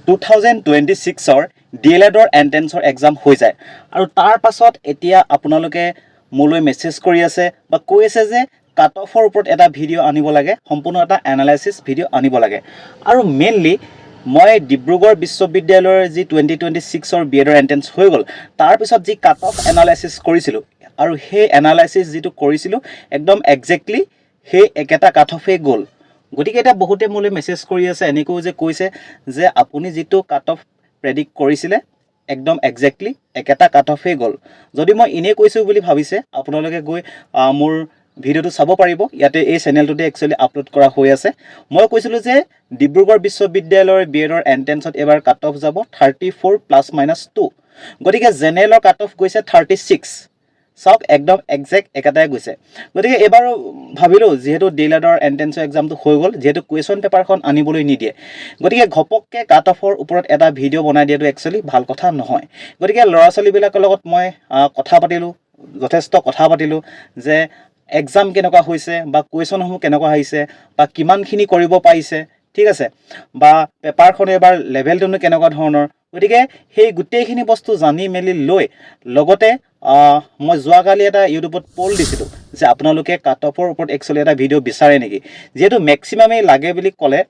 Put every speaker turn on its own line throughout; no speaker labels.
2026 ডিএলএডৰ এন্ট্ৰেন্সৰ exam হৈ যায় আৰু তাৰ পাছত এতিয়া আপোনালোকে মোলৈ মেছেজ কৰি আছে বা কৈ আছে যে কাট অফৰ ওপৰত এটা ভিডিঅ' আনিব লাগে, সম্পূৰ্ণ এটা এনালাইচিছ ভিডিঅ' আনিব লাগে। আৰু মেইনলি মই ডিব্ৰুগড় বিশ্ববিদ্যালয়ৰ যি 2026 বিএডৰ এন্ট্ৰেন্স হৈ গ'ল, তাৰপিছত যি কাট অফ এনালাইচিছ কৰিছিলোঁ আৰু সেই এনালাইচিছ যিটো কৰিছিলোঁ একদম একজেক্টলি সেই একেটা কাট অফেই গ'ল। গতিকে এতিয়া বহুতে মোলৈ মেছেজ কৰি আছে, এনেকৈও যে কৈছে যে আপুনি যিটো কাট অফ প্ৰেডিক্ট কৰিছিলে একদম একজেক্টলি একেটা কাট অফেই গ'ল। যদি মই এনেই কৈছোঁ বুলি ভাবিছে আপোনালোকে গৈ মোৰ ভিডিঅ'টো চাব পাৰিব, ইয়াতে এই চেনেলটোতে একচুৱেলি আপলোড কৰা হৈ আছে। মই কৈছিলোঁ যে ডিব্ৰুগড় বিশ্ববিদ্যালয়ৰ বিএডৰ এন্ট্ৰেন্সত এবাৰ কাট অফ যাব 34 ± 2। গতিকে জেনেৰেলৰ কাট অফ গৈছে 36। চাওক একদম একজেক্ট একেটাই গৈছে। গতিকে এইবাৰ ভাবিলোঁ যিহেতু ডিএলএডৰ এন্ট্ৰেন্সৰ এক্সামটো হৈ গ'ল, যিহেতু কুৱেশ্যন পেপাৰখন আনিবলৈ নিদিয়ে, গতিকে ঘপককৈ কাট অফৰ ওপৰত এটা ভিডিঅ' বনাই দিয়াটো একচুৱেলি ভাল কথা নহয়। গতিকে ল'ৰা ছোৱালীবিলাকৰ লগত মই কথা পাতিলোঁ, যথেষ্ট কথা পাতিলোঁ যে এক্সাম কেনেকুৱা হৈছে বা কুৱেশ্যনসমূহ কেনেকুৱা আহিছে বা কিমানখিনি কৰিব পাৰিছে, ঠিক আছে, বা পেপাৰখন এবাৰ লেভেলটোনো কেনেকুৱা ধৰণৰ। গতিকে সেই গোটেইখিনি বস্তু জানি মেলি লৈ লগতে মই যোৱাকালি এটা ইউটিউবত পল দিছিলোঁ যে আপোনালোকে কাট অফৰ ওপৰত একচুৱেলি এটা ভিডিঅ' বিচাৰে নেকি, যিহেতু মেক্সিমামেই লাগে বুলি ক'লে।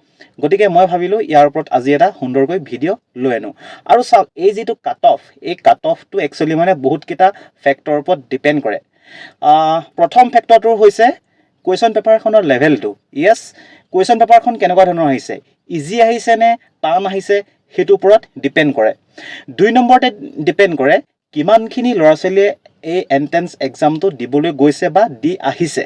গতিকে মই ভাবিলোঁ ইয়াৰ ওপৰত আজি এটা সুন্দৰকৈ ভিডিঅ' লৈ আনো। আৰু চাওক এই যিটো কাট অফ, এই কাট অফটো একচুৱেলি মানে বহুতকেইটা ফেক্টৰৰ ওপৰত ডিপেণ্ড কৰে। প্ৰথম ফেক্টৰটো হৈছে কুৱেশ্যন পেপাৰখনৰ লেভেলটো। য়েছ, কুৱেশ্যন পেপাৰখন কেনেকুৱা ধৰণৰ আহিছে, ইজি আহিছে নে টান আহিছে, সেইটোৰ ওপৰত ডিপেণ্ড কৰে। 2 নম্বৰতে ডিপেণ্ড কৰে কিমানখিনি ল'ৰা ছোৱালীয়ে এই এন্ট্ৰেন্স এক্সামটো দিবলৈ গৈছে বা দি আহিছে,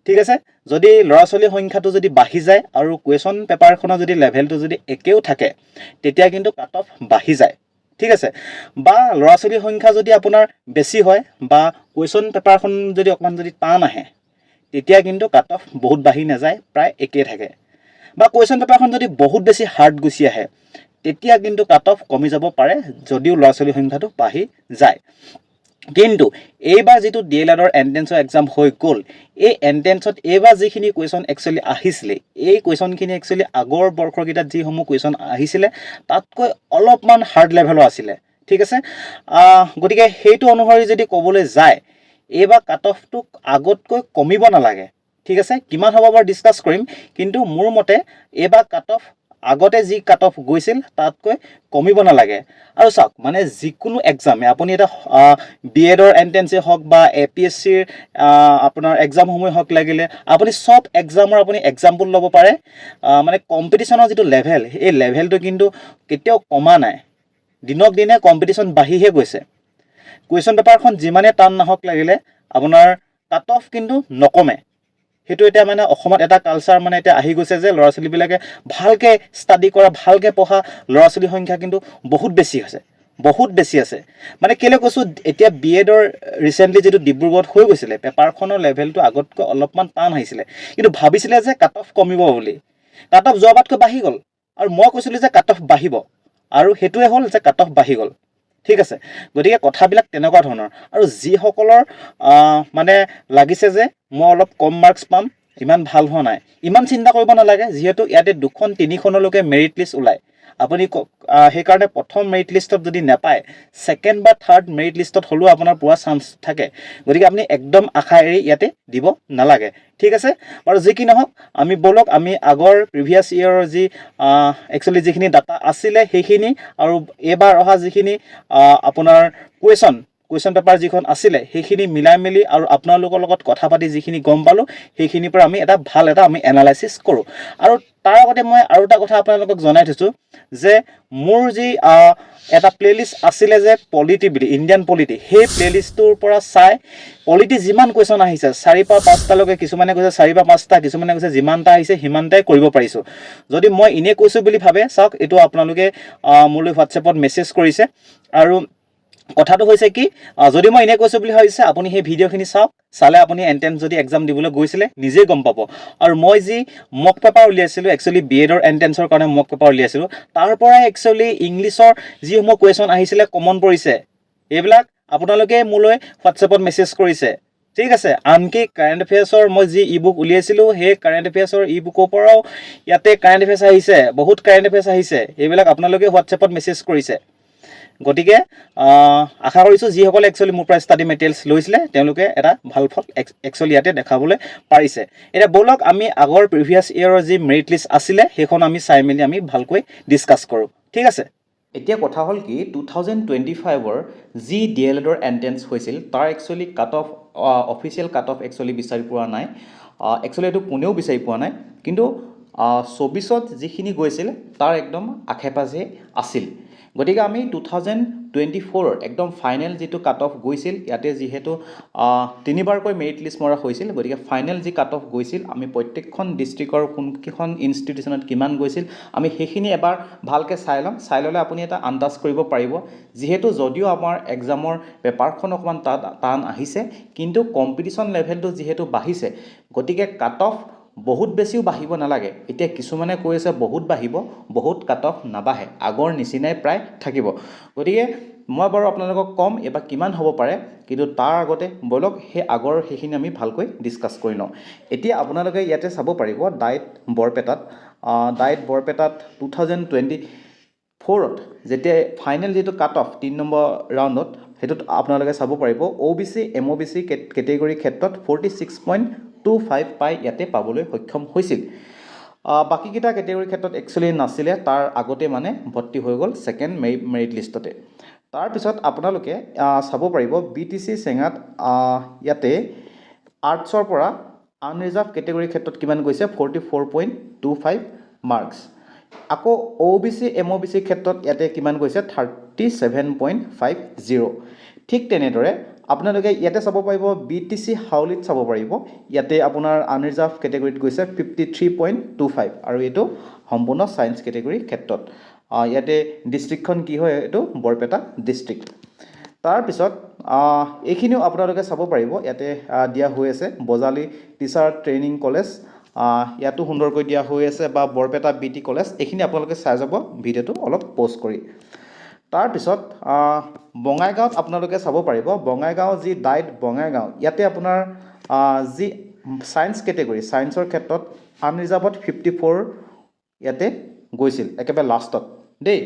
ঠিক আছে। যদি ল'ৰা ছোৱালীৰ সংখ্যাটো যদি বাঢ়ি যায় আৰু কুৱেশ্যন পেপাৰখনৰ যদি লেভেলটো যদি একেও থাকে, তেতিয়া কিন্তু কাট অফ বাঢ়ি যায়, ঠিক আছে। বা ল'ৰা ছোৱালীৰ সংখ্যা যদি আপোনাৰ বেছি হয় বা কুৱেশ্যন পেপাৰখন যদি অকণমান যদি টান আহে, তেতিয়া কিন্তু কাট অফ বহুত বাঢ়ি নাযায়, প্ৰায় একেই থাকে। বা কুৱেশ্যন পেপাৰখন যদি বহুত বেছি হাৰ্ড গুচি আহে, তেতিয়া কিন্তু কাট অফ কমি যাব পাৰে, যদিও ল'ৰা ছোৱালীৰ সংখ্যাটো বাঢ়ি যায়। কিন্তু এইবাৰ যিটো ডিএলএডৰ এন্ট্ৰেন্সৰ এক্সাম হৈ গ'ল, এই এন্ট্ৰেন্সত এইবাৰ যিখিনি কুৱেশ্যন একচুৱেলি আহিছিলে, এই কুৱেশ্যনখিনি একচুৱেলি আগৰ বৰ্ষকেইটাত যিসমূহ কুৱেশ্যন আহিছিলে তাতকৈ অলপমান হাৰ্ড লেভেলৰ আছিলে, ঠিক আছে। গতিকে সেইটো অনুসৰি যদি ক'বলৈ যায়, এইবাৰ কাট অফটো আগতকৈ কমিব নালাগে, ঠিক আছে। কিমান হ'ব বাৰু ডিছকাছ কৰিম, কিন্তু মোৰ মতে এইবাৰ কাট অফ আগতে যি কাট অফ গৈছিল তাতকৈ কমিব নালাগে। আৰু চাওক মানে যিকোনো এক্সামে আপুনি এটা বিএডৰ এন্ট্ৰেন্সে হওক বা APSCৰ আপোনাৰ এক্সামসমূহে হওক, লাগিলে আপুনি চব এক্সামৰ আপুনি এক্সাম্পল ল'ব পাৰে। মানে কম্পিটিশ্যনৰ যিটো লেভেল, এই লেভেলটো কিন্তু কেতিয়াও কমা নাই, দিনক দিনে কম্পিটিশ্যন বাঢ়িহে গৈছে। কুৱেশ্যন পেপাৰখন যিমানে টান নহওক লাগিলে আপোনাৰ কাট অফ কিন্তু নকমে। সেইটো এতিয়া মানে অসমত এটা কালচাৰ মানে এতিয়া আহি গৈছে যে ল'ৰা ছোৱালীবিলাকে ভালকৈ ষ্টাডি কৰা, ভালকৈ পঢ়া ল'ৰা ছোৱালীৰ সংখ্যা কিন্তু বহুত বেছি হৈছে, বহুত বেছি আছে। মানে কেলৈ কৈছোঁ, এতিয়া বিএডৰ ৰিচেণ্টলি যিটো ডিব্ৰুগড়ত হৈ গৈছিলে, পেপাৰখনৰ লেভেলটো আগতকৈ অলপমান টান আহিছিলে, কিন্তু ভাবিছিলে যে কাট অফ কমিব বুলি। কাট অফ যোৱাবাৰতকৈ বাঢ়ি গ'ল, আৰু মই কৈছিলোঁ যে কাট অফ বাঢ়িব, আৰু সেইটোৱে হ'ল যে কাট অফ বাঢ়ি গ'ল, ঠিক আছে। গতিকে কথাবিলাক তেনেকুৱা ধৰণৰ। আৰু যিসকলৰ মানে লাগিছে যে মই অলপ কম মাৰ্কছ পাম, ইমান ভাল হোৱা নাই, ইমান চিন্তা কৰিব নালাগে, যিহেতু ইয়াতে 2-3খনলৈকে মেৰিট লিষ্ট ওলায়। আপুনি সেইকাৰণে প্ৰথম মেৰিট লিষ্টত যদি নাপায়, ছেকেণ্ড বা থাৰ্ড মেৰিট লিষ্টত হ'লেও আপোনাৰ পোৱা চান্স থাকে। গতিকে আপুনি একদম আশা এৰি ইয়াতে দিব নালাগে, ঠিক আছে। বাৰু যি কি নহওক, আমি ব'লক আমি আগৰ প্ৰিভিয়াছ ইয়েৰৰ যি একচুৱেলি যিখিনি ডাটা আছিলে সেইখিনি, আৰু এইবাৰ অহা যিখিনি আপোনাৰ কুৱেশ্যন পেপাৰ যিখন আছিলে সেইখিনি মিলাই মেলি আৰু আপোনালোকৰ লগত কথা পাতি যিখিনি গম পালোঁ, সেইখিনিৰ পৰা আমি ভাল এটা এনালাইচিছ কৰোঁ। আৰু তাৰ আগতে মই আৰু এটা কথা আপোনালোকক জনাই থৈছোঁ যে মোৰ যি এটা প্লে'লিষ্ট আছিলে যে পলিটি বুলি, ইণ্ডিয়ান পলিটি, সেই প্লে'লিষ্টটোৰ পৰা চাই পলিটি যিমান কুৱেশ্যন আহিছে 4 পৰা 5টালৈকে, কিছুমানে কৈছে 4 বা 5টা, কিছুমানে কৈছে যিমানটা আহিছে সিমানটাই কৰিব পাৰিছোঁ। যদি মই এনেই কৈছোঁ বুলি ভাবে, চাওক এইটো আপোনালোকে মোলৈ হোৱাটছএপত মেছেজ কৰিছে। আৰু কথাটো হৈছে কি, যদি মই এনেই কৈছোঁ বুলি ভাবিছে, আপুনি সেই ভিডিঅ'খিনি চাওক, চালে আপুনি এন্ট্ৰেন্স যদি এক্সাম দিবলৈ গৈছিলে নিজেই গম পাব। আৰু মই যি মক পেপাৰ উলিয়াইছিলোঁ, একচুৱেলি বিএডৰ এন্ট্ৰেন্সৰ কাৰণে মক পেপাৰ উলিয়াইছিলোঁ, তাৰ পৰাই একচুৱেলি ইংলিছৰ যিসমূহ কুৱেশ্যন আহিছিলে কমন পৰিছে, এইবিলাক আপোনালোকে মোলৈ হোৱাটছএপত মেছেজ কৰিছে, ঠিক আছে। আনকি কাৰেণ্ট এফেয়াৰ্ছৰ মই যি ই বুক উলিয়াইছিলোঁ সেই কাৰেণ্ট এফেয়াৰ্ছৰ ই বুকৰ পৰাও ইয়াতে কাৰেণ্ট এফেয়াৰ্ছ আহিছে, বহুত কাৰেণ্ট এফেয়াৰ্ছ আহিছে, এইবিলাক আপোনালোকে হোৱাটছএপত মেছেজ কৰিছে। গতিকে আশা কৰিছোঁ যিসকলে একচুৱেলি মোৰ পৰা ষ্টাডি মেটেৰিয়েলছ লৈছিলে তেওঁলোকে এটা ভাল ফল একচুৱেলি ইয়াতে দেখাবলৈ পাৰিছে। এতিয়া ব'লক আমি আগৰ প্ৰিভিয়াছ ইয়েৰৰ যি মেৰিট লিষ্ট আছিলে সেইখন আমি চাই মেলি আমি ভালকৈ ডিছকাছ কৰোঁ। ঠিক আছে। এতিয়া কথা হ'ল কি 2025ৰ যি DLEDৰ এণ্ট্ৰেঞ্চ হৈছিল তাৰ actually cut off official cut off actually বিচাৰি পোৱা নাই। একচুৱেলি এইটো কোনেও বিচাৰি পোৱা নাই, কিন্তু 24ত যিখিনি গৈছিল তাৰ একদম আশে পাশে আছিল। গতিকে আমি 2024ৰ একদম ফাইনেল যিটো কাট অফ গৈছিল, ইয়াতে যিহেতু তিনিবাৰকৈ মেৰিট লিষ্ট মৰা হৈছিল, গতিকে ফাইনেল যি কাট অফ গৈছিল আমি প্ৰত্যেকখন ডিষ্ট্ৰিক্টৰ কোনকেইখন ইনষ্টিটিউশ্যনত কিমান গৈছিল আমি সেইখিনি এবাৰ ভালকৈ চাই ল'ম। চাই ল'লে আপুনি এটা আন্দাজ কৰিব পাৰিব, যিহেতু যদিও আমাৰ এক্সামৰ পেপাৰখন অকণমান টান আহিছে, কিন্তু কম্পিটিশ্যন লেভেলটো যিহেতু বাঢ়িছে, গতিকে কাট অফ বহুত বেছিও বাঢ়িব নালাগে। এতিয়া কিছুমানে কৈ আছে বহুত বাঢ়িব, বহুত কাট অফ নাবাঢ়ে, আগৰ নিচিনাই প্ৰায় থাকিব। গতিকে মই বাৰু আপোনালোকক ক'ম এবাৰ কিমান হ'ব পাৰে, কিন্তু তাৰ আগতে ব'লক সেইখিনি আমি ভালকৈ ডিছকাছ কৰি লওঁ। এতিয়া আপোনালোকে ইয়াতে চাব পাৰিব ডাইট বৰপেটাত 2024ত যেতিয়া ফাইনেল যিটো কাট অফ 3 নম্বৰ ৰাউণ্ডত, সেইটোত আপোনালোকে চাব পাৰিব OBC MOBC কেটেগৰীৰ ক্ষেত্ৰত 46.25 পাই ইয়াতে পাবলৈ সক্ষম হৈছিল। বাকীকেইটা কেটেগৰীৰ ক্ষেত্ৰত একচুৱেলি নাছিলে, তাৰ আগতে মানে ভৰ্তি হৈ গ'ল ছেকেণ্ড মেৰিট লিষ্টতে। তাৰপিছত আপোনালোকে চাব পাৰিব BTC চেঙাত ইয়াতে আৰ্টছৰ পৰা আনৰিজাৰ্ভ কেটেগৰীৰ ক্ষেত্ৰত কিমান গৈছে 44.25 মাৰ্কছ। আকৌ OBC MOBC ক্ষেত্ৰত ইয়াতে কিমান গৈছে 37.50। ঠিক তেনেদৰে আপোনালোকে ইয়াতে চাব পাৰিব BTC হাউলিত চাব পাৰিব, ইয়াতে আপোনাৰ আনৰিজাৰ্ভ কেটেগৰীত গৈছে 53.25, আৰু এইটো সম্পূৰ্ণ ছায়েন্স কেটেগৰীৰ ক্ষেত্ৰত। ইয়াতে ডিষ্ট্ৰিক্টখন কি হয়, এইটো বৰপেটা ডিষ্ট্ৰিক্ট। তাৰপিছত এইখিনিও আপোনালোকে চাব পাৰিব ইয়াতে দিয়া হৈ আছে বজালী টিচাৰ ট্ৰেইনিং কলেজ, ইয়াতো সুন্দৰকৈ দিয়া হৈ আছে, বা বৰপেটা BT কলেজ, এইখিনি আপোনালোকে চাই যাব ভিডিঅ'টো অলপ প'জ কৰি। তাৰপিছত বঙাইগাঁৱত আপোনালোকে চাব পাৰিব বঙাইগাঁও যি ডাইট বঙাইগাঁও, ইয়াতে আপোনাৰ যি ছায়েন্স কেটেগৰী ছায়েন্সৰ ক্ষেত্ৰত আনৰিজাৰ্ভত 54 ইয়াতে গৈছিল একেবাৰে লাষ্টত দেই।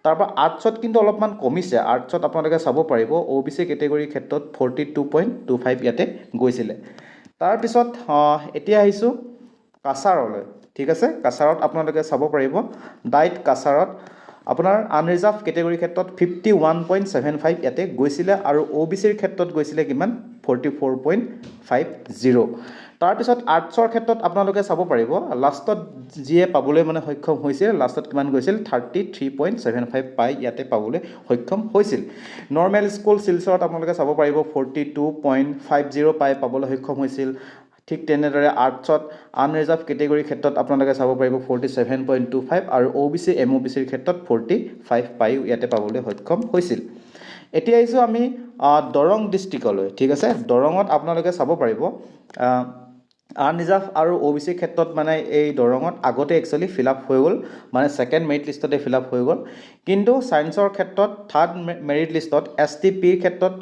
তাৰপৰা আৰ্টছত কিন্তু অলপমান কমিছে, আৰ্টছত আপোনালোকে চাব পাৰিব OBC কেটেগৰীৰ ক্ষেত্ৰত 42.25 ইয়াতে গৈছিলে। তাৰপিছত এতিয়া আহিছোঁ কাছাৰলৈ। ঠিক আছে, কাছাৰত আপোনালোকে চাব পাৰিব ডাইট কাছাৰত আপোনাৰ আনৰিজাৰ্ভ কেটেগৰীৰ ক্ষেত্ৰত 51.75 ইয়াতে গৈছিলে, আৰু OBCৰ ক্ষেত্ৰত গৈছিলে কিমান 44.50। তাৰপিছত আৰ্টছৰ ক্ষেত্ৰত আপোনালোকে চাব পাৰিব লাষ্টত যিয়ে পাবলৈ মানে সক্ষম হৈছিল, লাষ্টত কিমান গৈছিল 33.75 পাই ইয়াতে পাবলৈ সক্ষম হৈছিল। নৰ্মেল স্কুল শিলচৰত আপোনালোকে চাব পাৰিব 42.50 পাই পাবলৈ সক্ষম হৈছিল। ঠিক তেনেদৰে আৰ্টছত আনৰিজাৰ্ভ কেটেগৰীৰ ক্ষেত্ৰত আপোনালোকে চাব পাৰিব 47.25, আৰু OBC MOBCৰ ক্ষেত্ৰত 45 পায়ো ইয়াতে পাবলৈ সক্ষম হৈছিল। এতিয়া আহিছোঁ আমি দৰং ডিষ্ট্ৰিক্টলৈ। ঠিক আছে, দৰঙত আপোনালোকে চাব পাৰিব আনৰিজাৰ্ভ আৰু OBCৰ ক্ষেত্ৰত মানে এই দৰঙত আগতে একচুৱেলি ফিল আপ হৈ গ'ল, মানে ছেকেণ্ড মেৰিট লিষ্টতে ফিল আপ হৈ গ'ল, কিন্তু ছায়েন্সৰ ক্ষেত্ৰত থাৰ্ড মেৰিট লিষ্টত STPৰ ক্ষেত্ৰত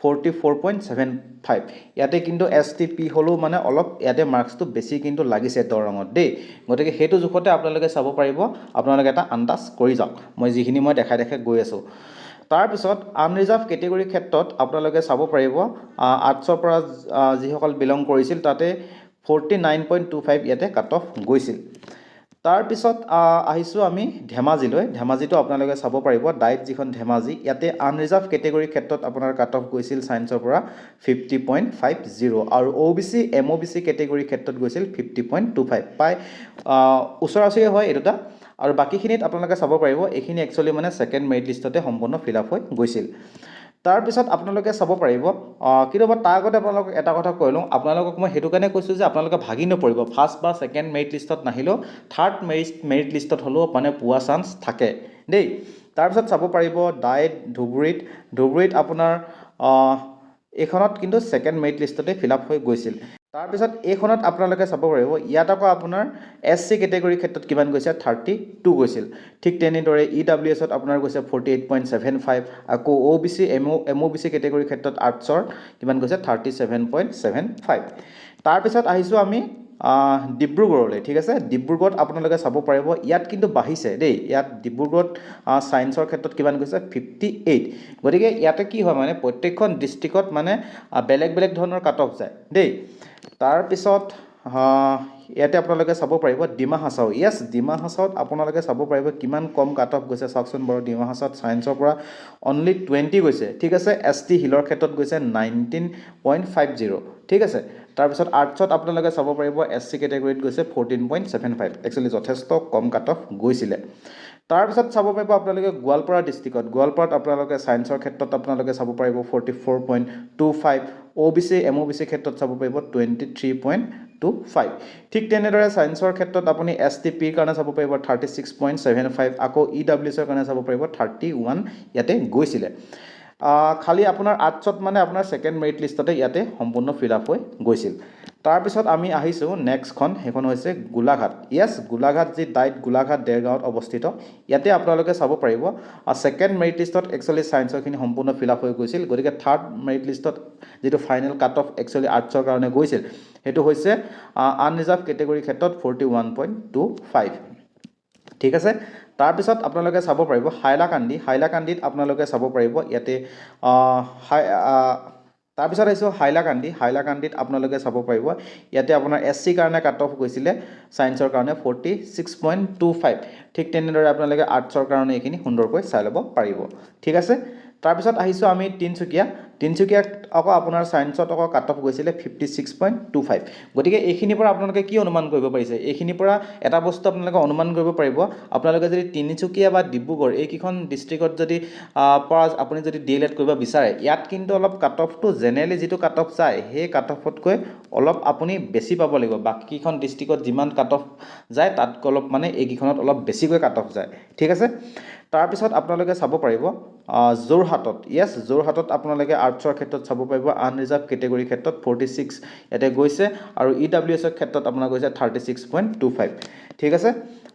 44.75 ইয়াতে কিন্তু STP হ'লেও মানে অলপ ইয়াতে মাৰ্কছটো বেছি কিন্তু লাগিছে দৰঙত দেই। গতিকে সেইটো জোখতে আপোনালোকে চাব পাৰিব, আপোনালোকে এটা আন্দাজ কৰি যাওক, মই যিখিনি দেখাই গৈ আছোঁ। তাৰপিছত আনৰিজাৰ্ভ কেটেগৰীৰ ক্ষেত্ৰত আপোনালোকে চাব পাৰিব আৰ্টছৰ পৰা যিসকল বিলং কৰিছিল তাতে 49.25 ইয়াতে কাট অফ গৈছিল। তাৰপিছত আহিছোঁ আমি ধেমাজিলৈ। ধেমাজিটো আপোনালোকে চাব পাৰিব ডাইট যিখন ধেমাজি, ইয়াতে আনৰিজাৰ্ভ কেটেগৰীৰ ক্ষেত্ৰত আপোনাৰ কাট অফ গৈছিল ছায়েন্সৰ পৰা 50.50, আৰু OBC MOBC কেটেগৰীৰ ক্ষেত্ৰত গৈছিল 50.25 পাই ওচৰা ওচৰি হয় এই দুটা। আৰু বাকীখিনিত আপোনালোকে চাব পাৰিব এইখিনি একচুৱেলি মানে ছেকেণ্ড মেৰিট লিষ্টতে সম্পূৰ্ণ ফিল আপ হৈ গৈছিল। তাৰপিছত আপোনালোকে চাব পাৰিব, কিন্তু মই তাৰ আগতে আপোনালোকক এটা কথা কৈ লওঁ, আপোনালোকক মই সেইটো কাৰণে কৈছোঁ যে আপোনালোকে ভাগি নপৰিব, ফাৰ্ষ্ট বা ছেকেণ্ড মেৰিট লিষ্টত নাহিলেও থাৰ্ড মেৰিট লিষ্টত হ'লেও মানে পোৱা চান্স থাকে দেই। তাৰপিছত চাব পাৰিব ডাইট ধুবুৰীত আপোনাৰ এইখনত কিন্তু ছেকেণ্ড মেৰিট লিষ্টতে ফিল আপ হৈ গৈছিল। তাৰপিছত এইখনত আপোনালোকে চাব পাৰিব ইয়াত আকৌ আপোনাৰ SC কেটেগৰীৰ ক্ষেত্ৰত কিমান গৈছে 32 গৈছিল ঠিক তেনেদৰে EWSত আপোনাৰ গৈছে 48.75 আকৌ OBC MOBC কেটেগৰীৰ ক্ষেত্ৰত আৰ্টছৰ কিমান গৈছে 37.75 তাৰপিছত আহিছোঁ আমি ডিব্ৰুগড়লৈ ঠিক আছে ডিব্ৰুগড়ত আপোনালোকে চাব পাৰিব ইয়াত কিন্তু বাঢ়িছে দেই ইয়াত ডিব্ৰুগড়ত সায়েন্সৰ ক্ষেত্ৰত কিমান গৈছে 58 গতিকে ইয়াতে কি হয় মানে প্ৰত্যেকখন ডিস্ট্ৰিক্টত মানে বেলেগ বেলেগ ধৰণৰ কাট অফ যায় দেই তাৰপিছত ইয়াতে আপোনালোকে চাব পাৰিব ডিমা হাছাও ইয়েছ ডিমা হাছাওত আপোনালোকে চাব পাৰিব কিমান কম কাট অফ গৈছে চাওকচোন বাৰু ডিমা হাছাওত সায়েন্সৰ পৰা অনলি 20 গৈছে ঠিক আছে ST হিলৰ ক্ষেত্ৰত গৈছে 19.50 ঠিক আছে তাৰপিছত আৰ্টছত আপোনালোকে চাব পাৰিব SC কেটেগৰীত গৈছে 14.75 একচুৱেলি যথেষ্ট কম কাট অফ গৈছিলে তাৰপিছত চাব পাৰিব আপোনালোকে গোৱালপাৰা ডিস্ট্ৰিক্টত গোৱালপাৰাত আপোনালোকে সায়েন্সৰ ক্ষেত্ৰত আপোনালোকে চাব পাৰিব 44.25 OBC MOBC ক্ষেত্ৰত চাব পাৰিব 23.25 ঠিক তেনেদৰে সায়েন্সৰ ক্ষেত্ৰত আপুনি STPৰ কাৰণে চাব পাৰিব 36.75 আকৌ EWSৰ কাৰণে চাব পাৰিব 31 ইয়াতে গৈছিলে খালি আপোনাৰ আৰ্টছত মানে আপোনাৰ সেকেন্ড মেৰিট লিষ্টতে ইয়াতে সম্পূৰ্ণ ফিল আপ হৈ গৈছিল তাৰপিছত আমি আহিছোঁ নেক্সটখন সেইখন হৈছে গোলাঘাট ইয়েছ গোলাঘাট যি ডাইট গোলাঘাট দেৰগাঁৱত অৱস্থিত ইয়াতে আপোনালোকে চাব পাৰিব সেকেন্ড মেৰিট লিষ্টত একচুৱেলি সায়েন্সৰখিনি সম্পূৰ্ণ ফিল আপ হৈ গৈছিল গতিকে থাৰ্ড মেৰিট লিষ্টত যেটো ফাইনেল কাট অফ একচুৱেলি আৰ্টছৰ কাৰণে গৈছিল সেইটো হৈছে আনৰিজাৰ্ভ কেটেগৰীৰ ক্ষেত্ৰত 41.25 ঠিক আছে তাৰপিছত আপোনালোকে চাব পাৰিব হাইলাকান্দিত আপোনালোকে চাব পাৰিব ইয়াতে তাৰপিছত আহিছোঁ হাইলাকান্দিত আপোনালোকে চাব পাৰিব ইয়াতে আপোনাৰ SC কাৰণে কাট অফ গৈছিলে সায়েন্সৰ কাৰণে 46.25 ঠিক তেনেদৰে আপোনালোকে আৰ্টছৰ কাৰণে এইখিনি সুন্দৰকৈ চাই ল'ব পাৰিব ঠিক আছে তাৰপিছত আহিছোঁ আমি তিনচুকীয়াত আকৌ আপোনাৰ সায়েন্সত আকৌ কাট অফ গৈছিলে 56.25 গতিকে এইখিনিৰ পৰা আপোনালোকে কি অনুমান কৰিব পাৰিছে এইখিনিৰ পৰা এটা বস্তু আপোনালোকে অনুমান কৰিব পাৰিব আপোনালোকে যদি তিনিচুকীয়া বা ডিব্ৰুগড় এইকেইখন ডিস্ট্ৰিক্টত যদি আপুনি যদি DLED কৰিব বিচাৰে ইয়াত কিন্তু অলপ কাট অফটো জেনেৰেলি যেটো কাট অফ যায় সেই কাট অফতকৈ অলপ আপুনি বেছি পাব লাগিব বাকিখন ডিস্ট্ৰিক্টত যিমান কাট অফ যায় তাতকৈ অলপ মানে এইকেইখনত অলপ বেছিকৈ কাট অফ যায় ঠিক আছে তাৰপিছত আপোনালোকে চাব পাৰিব যোৰহাটত ইয়েছ যোৰহাটত আপোনালোকে আৰ্টছৰ ক্ষেত্ৰত চাব পাৰিব আনৰিজাৰ্ভ কেটেগৰীৰ ক্ষেত্ৰত 46 ইয়াতে গৈছে আৰু EWSৰ ক্ষেত্ৰত আপোনাৰ গৈছে 36.25 ঠিক আছে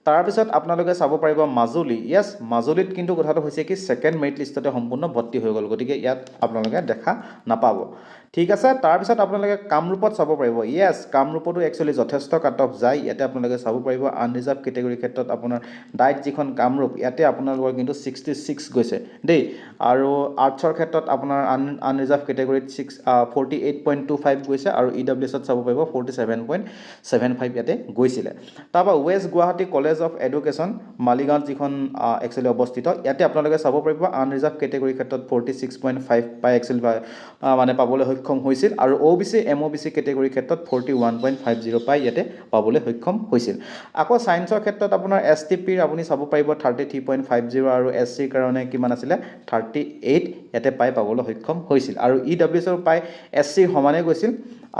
তাৰপিছত আপোনালোকে চাব পাৰিব মাজুলী ইয়েছ মাজুলীত কিন্তু কথাটো হৈছে কি সেকেন্ড মেৰিট লিষ্টতে সম্পূৰ্ণ ভৰ্তি হৈ গ'ল গতিকে ইয়াত আপোনালোকে দেখা নাপাব ঠিক আছে তাৰপিছত আপোনালোকে কামৰূপত চাব পাৰিব ইয়েছ কামৰূপতো একচুৱেলি যথেষ্ট কাট অফ যায় ইয়াতে আপোনালোকে চাব পাৰিব আনৰিজাৰ্ভ কেটেগৰীৰ ক্ষেত্ৰত আপোনাৰ ডাইট যিখন কামৰূপ ইয়াতে আপোনালোকৰ কিন্তু 66 গৈছে দেই আৰু আৰ্টছৰ ক্ষেত্ৰত আপোনাৰ আনৰিজাৰ্ভ কেটেগৰীত 48.25 গৈছে আৰু EWSত চাব পাৰিব 47.75 ইয়াতে গৈছিলে তাৰপৰা west Guwahati college of education মালিগাঁৱত যিখন একচুৱেলি অৱস্থিত ইয়াতে আপোনালোকে চাব পাৰিব আনৰিজাৰ্ভ কেটেগৰীৰ ক্ষেত্ৰত 46.5 পাই একচুৱেলি মানে পাবলৈ সক্ষম হৈছিল আৰু OBC MOBC কেটেগৰীৰ ক্ষেত্ৰত 41.50 পাই ইয়াতে পাবলৈ সক্ষম হৈছিল আকৌ সায়েন্সৰ ক্ষেত্ৰত আপোনাৰ STPৰ আপুনি চাব পাৰিব 33.50 আৰু SCৰ কাৰণে কিমান আছিলে 38 ইয়াতে পাই পাবলৈ সক্ষম হৈছিল আৰু EWSৰ পাই SCৰ সমানে গৈছিল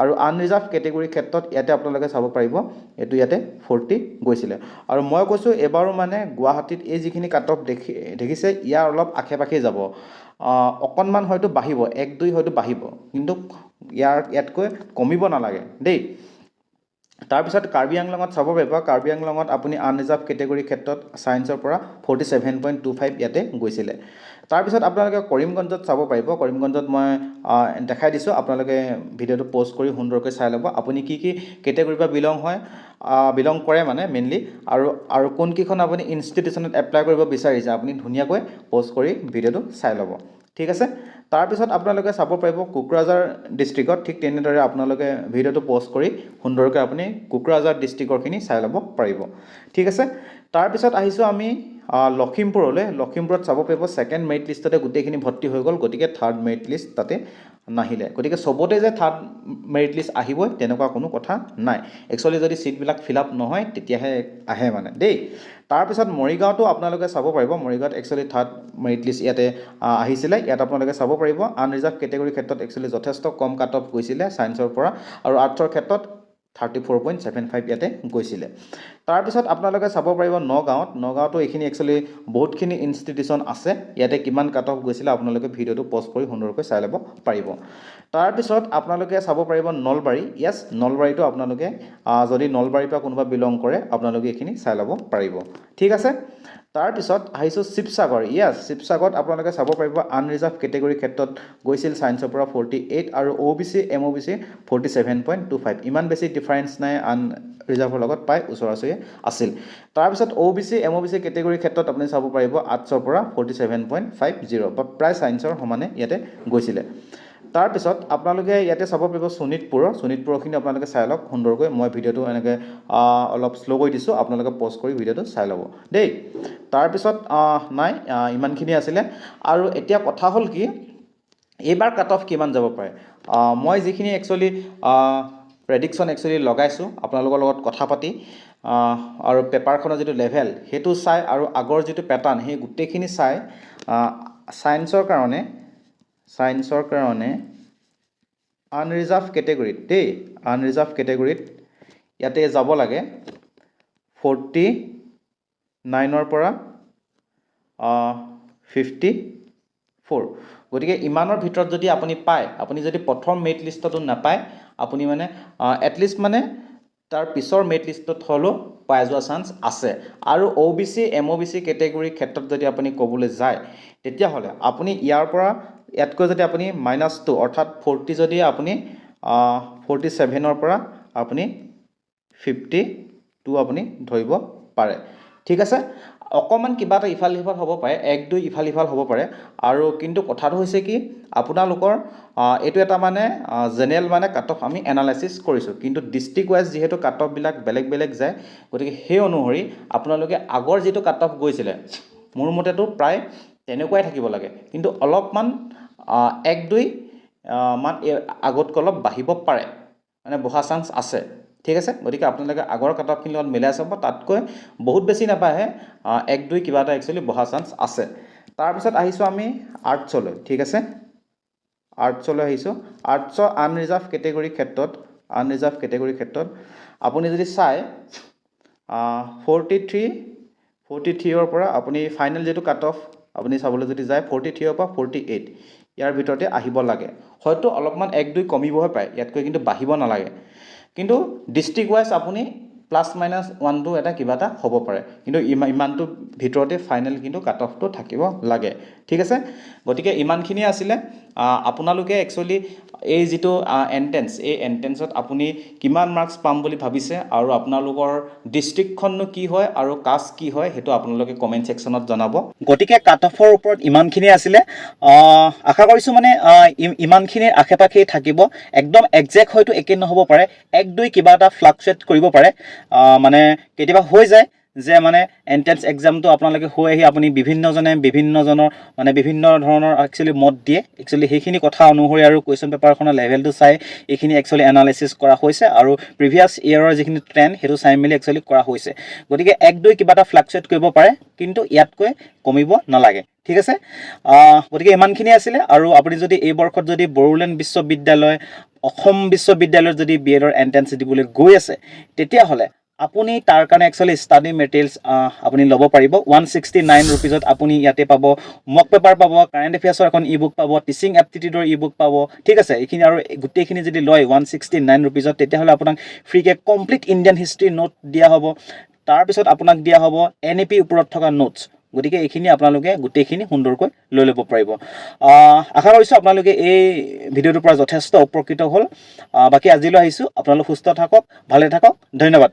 আৰু আনৰিজাৰ্ভ কেটেগৰীৰ ক্ষেত্ৰত ইয়াতে আপোনালোকে চাব পাৰিব এটো ইয়াতে 40 গৈছিলে আৰু মই কৈছো এবাৰো মানে গুৱাহাটীত এই যিখিনি কাট অফ দেখিছে ইয়াৰ অলপ আখেপাখে যাব অকনমান হয়তো বাঢ়িব 1-2 হয়তো বাঢ়িব কিন্তু ইয়াতকৈ কমিব নালাগে দেই তাৰপিছত কাৰ্বি আংলঙত চাব পাৰিব কাৰ্বি আংলঙত আপুনি আনৰিজাৰ্ভ কেটেগৰীৰ ক্ষেত্ৰত সায়েন্সৰ পৰা 47.25 ইয়াতে গৈছিলে তাৰপিছত আপোনালোকে কৰিমগঞ্জত চাব পাৰিব কৰিমগঞ্জত মই দেখাই দিছোঁ আপোনালোকে ভিডিঅ'টো পজ কৰি সুন্দৰকৈ চাই ল'ব আপুনি কি কেটেগৰীৰ পৰা বিলং কৰে মানে মেইনলি আৰু কোন কিখন আপুনি ইনষ্টিটিউচনত এপ্লাই কৰিব বিচাৰিছে আপুনি ধুনীয়াকৈ পজ কৰি ভিডিঅ'টো চাই ল'ব ঠিক আছে তাৰপিছত আপোনালোকে চাব পাৰিব কোকৰাঝাৰ ডিস্ট্ৰিক্টত ঠিক তেনেদৰে আপোনালোকে ভিডিঅ'টো পষ্ট কৰি সুন্দৰকৈ আপুনি কোকৰাঝাৰ ডিস্ট্ৰিক্টৰখিনি চাই ল'ব পাৰিব ঠিক আছে তাৰপিছত আহিছোঁ আমি লখিমপুৰত চাব পাৰিব সেকেন্ড মেৰিট লিষ্টতে গোটেইখিনি ভৰ্তি হৈ গ'ল গতিকে থাৰ্ড মেৰিট লিষ্ট তাতে নাহিলে গতিকে সবতে যে থাৰ্ড মেৰিট লিষ্ট আহিবই তেনেকুৱা কোনো কথা নাই একচুৱেলি যদি সিটবিলাক ফিল আপ নহয় তেতিয়াহে আহে মানে দেই তাৰপিছত মৰিগাঁওটো আপোনালোকে চাব পাৰিব মৰিগাঁৱত একচুৱেলি থাৰ্ড মেৰিট লিষ্ট ইয়াতে আহিছিলে ইয়াত আপোনালোকে চাব পাৰিব আনৰিজাৰ্ভ কেটেগৰীৰ ক্ষেত্ৰত একচুৱেলি যথেষ্ট কম কাট অফ গৈছিলে সায়েন্সৰ পৰা আৰু আৰ্টছৰ ক্ষেত্ৰত 34.75 ইয়াতে গৈছিলে তাৰপিছত আপোনালোকে চাব পাৰিব নগাঁৱতো এইখিনি একচুৱেলি বহুতখিনি ইনষ্টিটিউশ্যন আছে ইয়াতে কিমান কাট অফ গৈছিলে আপোনালোকে ভিডিঅ'টো পজ কৰি সুন্দৰকৈ চাই ল'ব পাৰিব তাৰপিছত আপোনালোকে চাব পাৰিব নলবাৰী য়েছ নলবাৰীটো আপোনালোকে যদি নলবাৰীৰ পৰা কোনোবা বিলং কৰে আপোনালোকে এইখিনি চাই ল'ব পাৰিব ঠিক আছে তাৰপিছত আহিছোঁ শিৱসাগৰ য়েছ শিৱসাগৰত আপোনালোকে চাব পাৰিব আনৰিজাৰ্ভ কেটেগৰী ক্ষেত্ৰত গৈছিল ছায়েন্সৰ পৰা 48 আৰু OBC MOBC 47.25 ইমান বেছি ডিফাৰেঞ্চ নাই আনৰিজাৰ্ভৰ লগত পাই ওচৰা-ওচৰি আছিল তাৰপিছত OBC MOBC কেটেগৰী ক্ষেত্ৰত আপুনি চাব পাৰিব আৰ্টছৰ পৰা 47.50 বা প্ৰায় ছায়েন্সৰ সমানে ইয়াতে গৈছিলে তাৰপিছত আপোনালোকে ইয়াতে চাব পাৰিব শোণিতপুৰৰখিনি আপোনালোকে চাই লওক সুন্দৰকৈ মই ভিডিঅ'টো এনেকৈ অলপ শ্ল' কৰি দিছোঁ আপোনালোকে পজ কৰি ভিডিঅ'টো চাই ল'ব দেই তাৰপিছত নাই ইমানখিনি আছিলে আৰু এতিয়া কথা হ'ল কি এইবাৰ কাট অফ কিমান যাব পাৰে মই যিখিনি একচুৱেলি প্ৰেডিকশ্যন একচুৱেলি লগাইছোঁ আপোনালোকৰ লগত কথা পাতি আৰু পেপাৰখনৰ যিটো লেভেল সেইটো চাই আৰু আগৰ যিটো পেটাৰ্ণ সেই গোটেইখিনি চাই ছায়েন্সৰ কাৰণে আনৰিজাৰ্ভ কেটেগৰীত দেই আনৰিজাৰ্ভ কেটেগৰীত ইয়াতে যাব লাগে 49ৰ পৰা 54 গতিকে ইমানৰ ভিতৰত যদি আপুনি পায় আপুনি যদি প্ৰথম মেৰিট লিষ্টটো নাপায় আপুনি মানে এটলিষ্ট মানে তাৰ পিছৰ মেৰিট লিষ্টত হ'লেও পাই যোৱা চান্স আছে আৰু OBC MOBC কেটেগৰীৰ ক্ষেত্ৰত যদি আপুনি ক'বলৈ যায় তেতিয়াহ'লে আপুনি ইয়াৰ পৰা ইয়াতকৈ যদি আপুনি -2 অৰ্থাৎ 40 যদি আপুনি 47ৰ পৰা আপুনি 52 আপুনি ধৰিব পাৰে ঠিক আছে অকমান কিবা এটা ইফাল সিফাল হ'ব পাৰে 1-2 ইফাল সিফাল হ'ব পাৰে আৰু কিন্তু কথাটো হৈছে কি আপোনালোকৰ এইটো এটা মানে জেনেৰেল মানে কাট অফ আমি এনালাইসিস কৰিছোঁ কিন্তু ডিস্ট্ৰিক্ট ওয়াইজ যেহেতু কাট অফ বিলাক বেলেগ যায় গতিকে সেই অনুসৰি আপোনালোকে আগৰ যেটো কাট অফ গৈছিলে মোৰ মতেতো প্ৰায় তেনেকুৱাই থাকিব লাগে কিন্তু অলপমান 1-2 মান আগতকৈ অলপ বাঢ়িব পাৰে মানে বহা চান্স আছে ঠিক আছে গতিকে আপোনালোকে আগৰ কাট অফখিনি লগত মিলাই চাব তাতকৈ বহুত বেছি নাপায় 1-2 কিবা এটা একচুৱেলি বহা চান্স আছে তাৰপিছত আহিছোঁ আমি আৰ্টছলৈ ঠিক আছে আৰ্টছলৈ আহিছোঁ আৰ্টছৰ আনৰিজাৰ্ভ কেটেগৰী ক্ষেত্ৰত আপুনি যদি চাই 43ৰ পৰা আপুনি ফাইনেল যেটো কাট অফ আপুনি চাবলৈ যদি যায় 43ৰ পৰা 48 ইয়াৰ ভিতৰতে আহিব লাগে হয়তো অলপমান 1-2 কমিবহে পায় ইয়াতকৈ কিন্তু বাঢ়িব নালাগে কিন্তু ডিস্ট্ৰিক্ট ওয়াইজ আপুনি +-1-2 এটা কিবা এটা হ'ব পাৰে কিন্তু ইমানটো ভিতৰতে ফাইনেল কিন্তু কাট অফটো থাকিব লাগে ঠিক আছে গতিকে ইমানখিনি আছিলে আপোনালোকে একচুৱেলি এই যেটো এন্ট্ৰেন্স এই এন্ট্ৰেন্সত আপুনি কিমান মাৰ্কস পাম বুলি ভাবিছে আৰু আপোনালোকৰ ডিস্ট্ৰিক্টখননো কি হয় আৰু কাষ্ট কি হয় হেতু আপোনালোকে কমেন্ট সেকশনত জনাব গতিকে কাট অফৰ ওপৰত ইমানখিনি আছিলে আশা কৰিছো মানে ইমানখিনিৰ আশেপাশে থাকিব একদম এক্সাক্ট হয়তো একে নহব পাৰে 1-2 কিবা এটা ফ্লাকচুৱেট কৰিব পাৰে মানে কেতিয়াবা হৈ যায় যে মানে এন্ট্ৰেন্স এক্সামটো আপোনালোকে হৈ আহি আপুনি বিভিন্ন ধৰণৰ একচুৱেলি মত দিয়ে একচুৱেলি সেইখিনি কথা অনুসৰি আৰু কোৱেশ্চন পেপাৰখনৰ লেভেলটো চাই এইখিনি একচুৱেলি এনালাইসিস কৰা হৈছে আৰু প্ৰিভিয়াস ইয়াৰৰ যিখিনি ট্ৰেন্ড হেতু চাই মেলি একচুৱেলি কৰা হৈছে গতিকে 1-2 কিবা এটা ফ্লাকচুৱেট কৰিব পাৰে কিন্তু ইয়াতকৈ কমিব নালাগে ঠিক আছে গতিকে ইমানখিনি আছিলে আৰু আপুনি যদি এই বৰ্ষত যদি বড়োলেণ্ড বিশ্ববিদ্যালয় অসম বিশ্ববিদ্যালয়ৰ যদি বিএডৰ এন্ট্ৰেন্স দিবলৈ গৈ আছে তেতিয়া হলে আপুনি তাৰ কাৰণে একচুৱেলি ষ্টাডি মেটেৰিয়েলছ আপুনি ল'ব পাৰিব 169 रुपीजত আপুনি ইয়াতে পাব মক পেপাৰ পাব কাৰেন্ট এফেয়াৰ্ছৰ এখন ই-বুক পাব টিচিং এপ্টিটিউডৰ ই-বুক পাব ঠিক আছে এইখিনি আৰু গোটেইখিনি যদি লয় 169 रुपीजত তেতিয়া হলে আপোনাক ফ্ৰীকে কমপ্লিট ইণ্ডিয়ান হিষ্ট্ৰী নোট দিয়া হ'ব তাৰ পিছত আপোনাক দিয়া হ'ব এনইপি ওপৰত থকা নোটছ গতিকে এইখিনি আপোনালোকে গোটেইখিনি সুন্দৰকৈ লৈ ল'ব পাৰিব আশা কৰিছো আপোনালোকে এই ভিডিঅ'টোৰ পৰা যথেষ্ট উপকৃত হ'ল বাকি আজিলৈ আহিছো আপোনালোক সুস্থ থাকক ভালে থাকক ধন্যবাদ